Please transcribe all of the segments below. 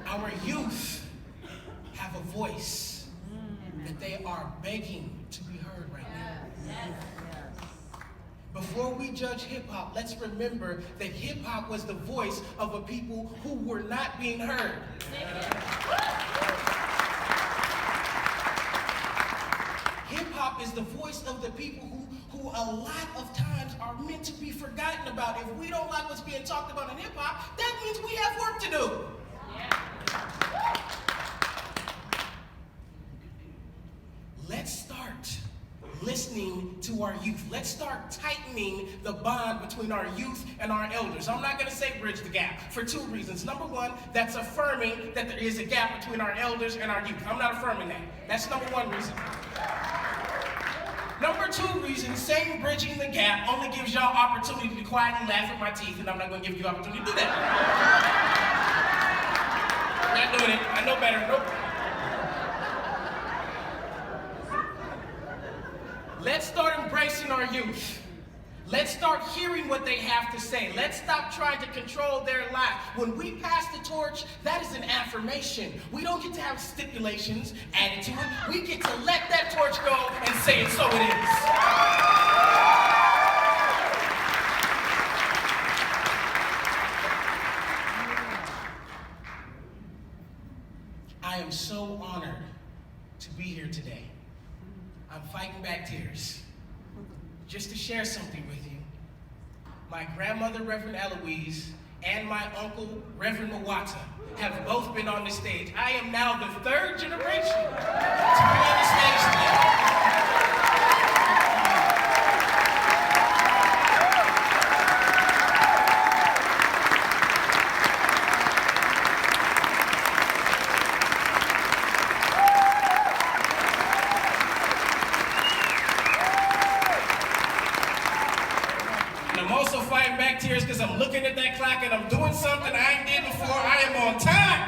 Our youth have a voice that they are begging to be heard right now. Before we judge hip-hop, let's remember that hip-hop was the voice of a people who were not being heard. Hip-hop is the voice of the people who a lot of times are meant to be forgotten about. If we don't like what's being talked about in hip-hop, that means we have work to do. Let's start listening to our youth. Let's start tightening the bond between our youth and our elders. I'm not going to say bridge the gap for two reasons. Number one, that's affirming that there is a gap between our elders and our youth. I'm not affirming that. That's number one reason. Number two reason, saying bridging the gap only gives y'all opportunity to quietly laugh at my teeth, and I'm not going to give you opportunity to do that. Not doing it. I know better. Nope. Let's start embracing our youth. Let's start hearing what they have to say. Let's stop trying to control their lives. When we pass the torch, that is an affirmation. We don't get to have stipulations added to it. We get to let that torch go and say it so it is. I am so honored to be here today. I'm fighting back tears just to share something with you. My grandmother, Reverend Eloise, and my uncle, Reverend Mawata, have both been on the stage. I am now the third generation to be on the stage today. I'm also fighting back tears because I'm looking at that clock and I'm doing something I ain't did before. I am on time.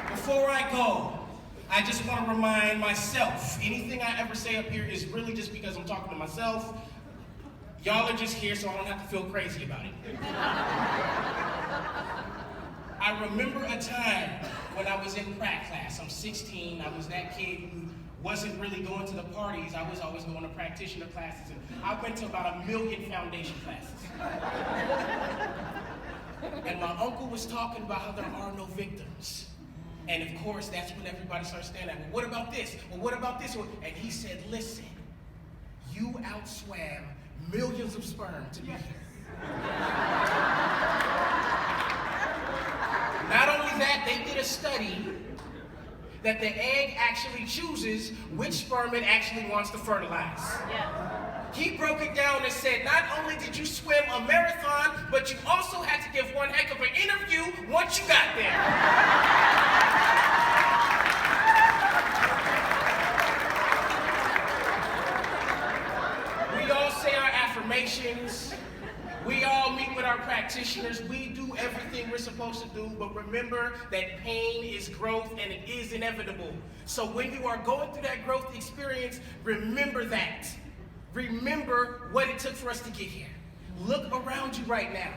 Before I go, I just want to remind myself, anything I ever say up here is really just because I'm talking to myself. Y'all are just here so I don't have to feel crazy about it. I remember a time when I was in prac class. I'm 16. I was that kid who wasn't really going to the parties. I was always going to practitioner classes, and I went to about 1 million foundation classes. And my uncle was talking about how there are no victims. And of course, that's when everybody starts standing up. Well, what about this? Well, what about this? And he said, listen, you outswam millions of sperm to be here. Not only that, they did a study that the egg actually chooses which sperm it actually wants to fertilize. He broke it down and said, not only did you swim a marathon, but you also had to give one heck of an interview once you got there. We all say our affirmations. We all meet with our practitioners. We do everything we're supposed to do, but remember that pain is growth and it is inevitable. So when you are going through that growth experience, remember that. Remember what it took for us to get here. Look around you right now.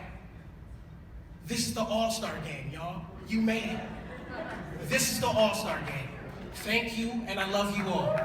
This is the All-Star game, y'all. You made it. This is the All-Star game. Thank you, and I love you all.